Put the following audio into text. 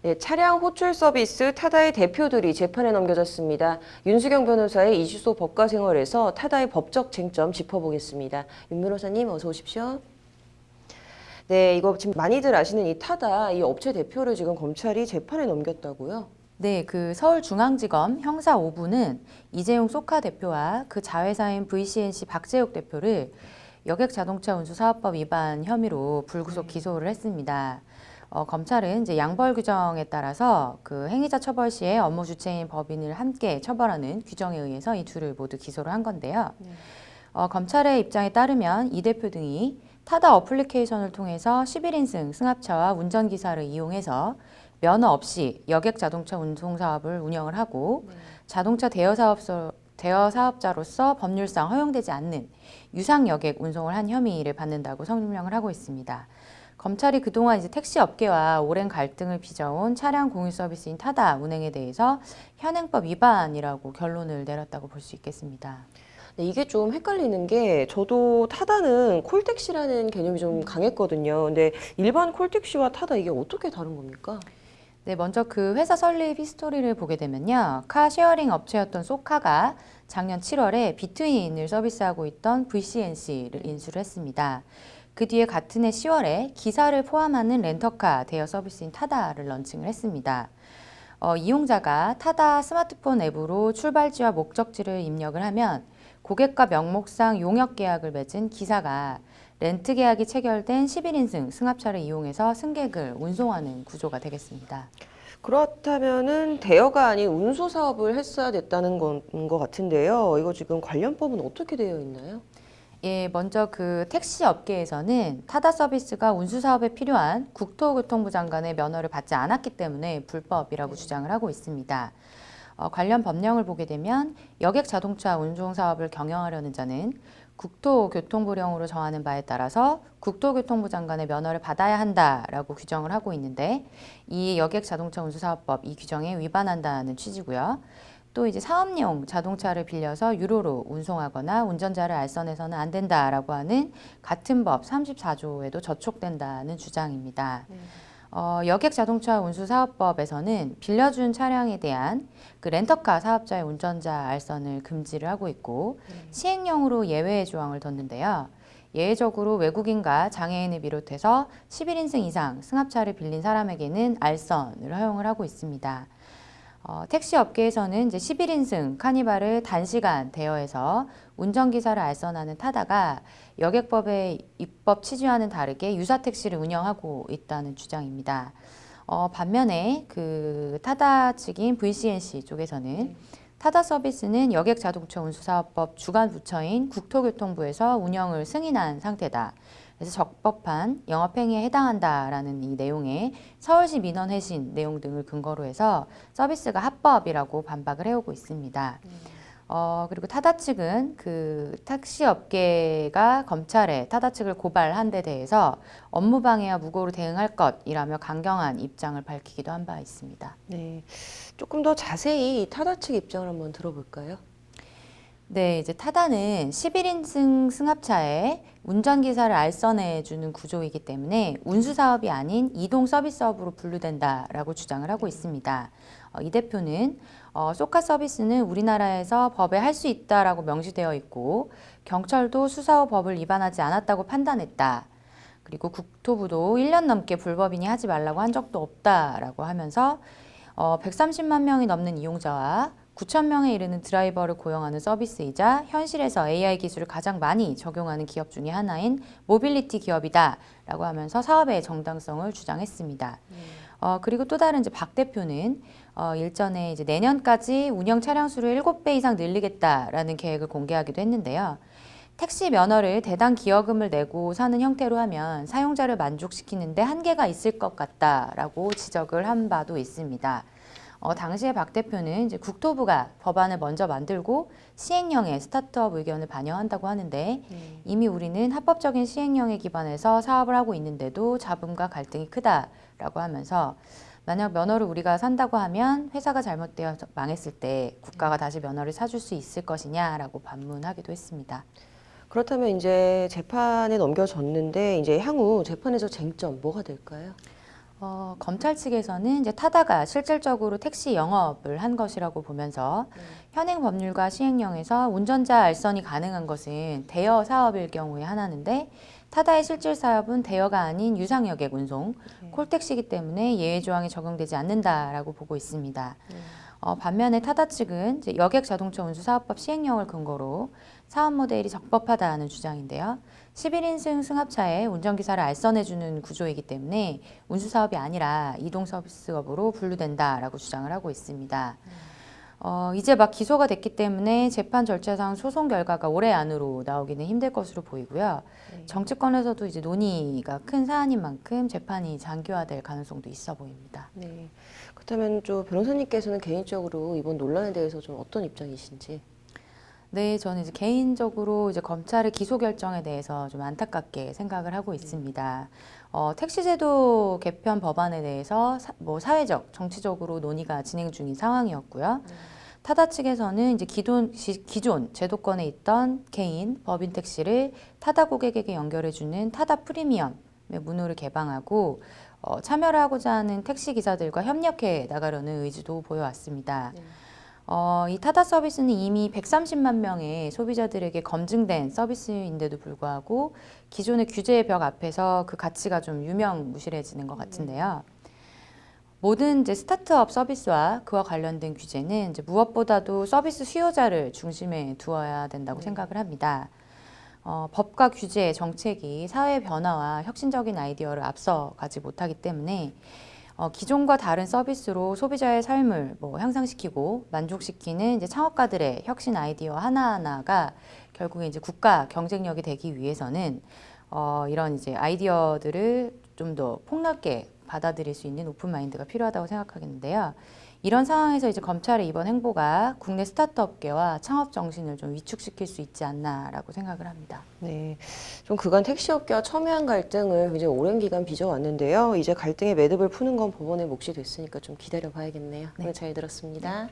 네, 차량 호출 서비스 타다의 대표들이 재판에 넘겨졌습니다. 윤수경 변호사의 이슈소 법과 생활에서 타다의 법적 쟁점 짚어보겠습니다. 윤 변호사님 어서 오십시오. 네, 이거 지금 많이들 아시는 이 타다, 이 업체 대표를 지금 검찰이 재판에 넘겼다고요? 네, 그 서울중앙지검 형사 5부는 이재용 소카 대표와 그 자회사인 VCNC 박재욱 대표를 여객자동차 운수사업법 위반 혐의로 불구속 기소를 했습니다. 검찰은 이제 양벌 규정에 따라서 그 행위자 처벌 시에 업무 주체인 법인을 함께 처벌하는 규정에 의해서 이 둘을 모두 기소를 한 건데요. 검찰의 입장에 따르면 이 대표 등이 타다 어플리케이션을 통해서 11인승 승합차와 운전기사를 이용해서 면허 없이 여객 자동차 운송 사업을 운영을 하고 자동차 대여 사업자로서 법률상 허용되지 않는 유상 여객 운송을 한 혐의를 받는다고 설명을 하고 있습니다. 검찰이 그동안 이제 택시 업계와 오랜 갈등을 빚어온 차량 공유 서비스인 타다 운행에 대해서 현행법 위반이라고 결론을 내렸다고 볼 수 있겠습니다. 네, 이게 좀 헷갈리는 게 저도 타다는 콜택시라는 개념이 좀 강했거든요. 근데 일반 콜택시와 타다 이게 어떻게 다른 겁니까? 네, 먼저 그 회사 설립 히스토리를 보게 되면요. 카 쉐어링 업체였던 소카가 작년 7월에 비트윈을 서비스하고 있던 VCNC를 인수를 했습니다. 그 뒤에 같은 해 10월에 기사를 포함하는 렌터카 대여 서비스인 타다를 런칭을 했습니다. 이용자가 타다 스마트폰 앱으로 출발지와 목적지를 입력을 하면 고객과 명목상 용역 계약을 맺은 기사가 렌트 계약이 체결된 11인승 승합차를 이용해서 승객을 운송하는 구조가 되겠습니다. 그렇다면은 대여가 아닌 운수 사업을 했어야 됐다는 건 것 같은데요. 이거 지금 관련법은 어떻게 되어 있나요? 예, 먼저 그 택시 업계에서는 타다 서비스가 운수 사업에 필요한 국토교통부 장관의 면허를 받지 않았기 때문에 불법이라고 주장을 하고 있습니다. 관련 법령을 보게 되면 여객 자동차 운송 사업을 경영하려는 자는 국토교통부령으로 정하는 바에 따라서 국토교통부 장관의 면허를 받아야 한다라고 규정을 하고 있는데 이 여객 자동차 운수사업법 이 규정에 위반한다는 취지고요. 또 이제 사업용 자동차를 빌려서 유로로 운송하거나 운전자를 알선해서는 안 된다라고 하는 같은 법 34조에도 저촉된다는 주장입니다. 여객 자동차 운수 사업법에서는 빌려준 차량에 대한 그 렌터카 사업자의 운전자 알선을 금지를 하고 있고 시행령으로 예외의 조항을 뒀는데요. 예외적으로 외국인과 장애인을 비롯해서 11인승 이상 승합차를 빌린 사람에게는 알선을 허용을 하고 있습니다. 택시 업계에서는 이제 11인승 카니발을 단시간 대여해서 운전기사를 알선하는 타다가 여객법의 입법 취지와는 다르게 유사 택시를 운영하고 있다는 주장입니다. 반면에 그 타다 측인 VCNC 쪽에서는 타다 서비스는 여객 자동차 운수사업법 주관 부처인 국토교통부에서 운영을 승인한 상태다. 그래서 적법한 영업행위에 해당한다라는 이 내용의 서울시 민원 회신 내용 등을 근거로 해서 서비스가 합법이라고 반박을 해오고 있습니다. 그리고 타다 측은 그 택시 업계가 검찰에 타다 측을 고발한 데 대해서 업무방해와 무고로 대응할 것이라며 강경한 입장을 밝히기도 한 바 있습니다. 네, 조금 더 자세히 타다 측 입장을 한번 들어볼까요? 네, 이제 타다는 11인승 승합차에 운전기사를 알선해주는 구조이기 때문에 운수사업이 아닌 이동 서비스업으로 분류된다라고 주장을 하고 있습니다. 이 대표는 소카 서비스는 우리나라에서 법에 할 수 있다라고 명시되어 있고 경찰도 수사 후 법을 위반하지 않았다고 판단했다. 그리고 국토부도 1년 넘게 불법이니 하지 말라고 한 적도 없다라고 하면서 130만 명이 넘는 이용자와 9천 명에 이르는 드라이버를 고용하는 서비스이자 현실에서 AI 기술을 가장 많이 적용하는 기업 중에 하나인 모빌리티 기업이다라고 하면서 사업의 정당성을 주장했습니다. 그리고 또 다른 이제 박 대표는 일전에 이제 내년까지 운영 차량 수를 7배 이상 늘리겠다라는 계획을 공개하기도 했는데요. 택시 면허를 대당 기여금을 내고 사는 형태로 하면 사용자를 만족시키는데 한계가 있을 것 같다라고 지적을 한 바도 있습니다. 당시에 박 대표는 이제 국토부가 법안을 먼저 만들고 시행령에 스타트업 의견을 반영한다고 하는데 이미 우리는 합법적인 시행령에 기반해서 사업을 하고 있는데도 잡음과 갈등이 크다라고 하면서 만약 면허를 우리가 산다고 하면 회사가 잘못되어 망했을 때 국가가 다시 면허를 사줄 수 있을 것이냐라고 반문하기도 했습니다. 그렇다면 이제 재판에 넘겨졌는데 이제 향후 재판에서 쟁점 뭐가 될까요? 검찰 측에서는 이제 타다가 실질적으로 택시 영업을 한 것이라고 보면서 현행 법률과 시행령에서 운전자 알선이 가능한 것은 대여 사업일 경우에 하나인데 타다의 실질 사업은 대여가 아닌 유상여객 운송, 콜택시이기 때문에 예외 조항이 적용되지 않는다라고 보고 있습니다. 반면에 타다 측은 이제 여객 자동차 운수 사업법 시행령을 근거로 사업 모델이 적법하다는 주장인데요. 11인승 승합차에 운전기사를 알선해주는 구조이기 때문에 운수사업이 아니라 이동서비스업으로 분류된다라고 주장을 하고 있습니다. 이제 막 기소가 됐기 때문에 재판 절차상 소송 결과가 올해 안으로 나오기는 힘들 것으로 보이고요. 정치권에서도 이제 논의가 큰 사안인 만큼 재판이 장기화될 가능성도 있어 보입니다. 네. 그렇다면 좀 변호사님께서는 개인적으로 이번 논란에 대해서 좀 어떤 입장이신지? 네, 저는 이제 개인적으로 이제 검찰의 기소 결정에 대해서 좀 안타깝게 생각을 하고 있습니다. 택시제도 개편 법안에 대해서 사회적, 정치적으로 논의가 진행 중인 상황이었고요. 타다 측에서는 이제 기존 제도권에 있던 개인, 법인 택시를 타다 고객에게 연결해주는 타다 프리미엄의 문호를 개방하고 참여를 하고자 하는 택시 기사들과 협력해 나가려는 의지도 보여왔습니다. 이 타다 서비스는 이미 130만 명의 소비자들에게 검증된 서비스인데도 불구하고 기존의 규제의 벽 앞에서 그 가치가 좀 유명무실해지는 것 같은데요. 모든 이제 스타트업 서비스와 그와 관련된 규제는 이제 무엇보다도 서비스 수요자를 중심에 두어야 된다고 생각을 합니다. 법과 규제, 정책이 사회 변화와 혁신적인 아이디어를 앞서가지 못하기 때문에 기존과 다른 서비스로 소비자의 삶을 향상시키고 만족시키는 이제 창업가들의 혁신 아이디어 하나하나가 결국에 이제 국가 경쟁력이 되기 위해서는 이런 이제 아이디어들을 좀 더 폭넓게 받아들일 수 있는 오픈 마인드가 필요하다고 생각하겠는데요. 이런 상황에서 이제 검찰의 이번 행보가 국내 스타트업계와 창업 정신을 좀 위축시킬 수 있지 않나라고 생각을 합니다. 네, 좀 그간 택시업계와 첨예한 갈등을 굉장히 오랜 기간 빚어왔는데요. 이제 갈등의 매듭을 푸는 건 법원의 몫이 됐으니까 좀 기다려 봐야겠네요. 오늘 잘 들었습니다.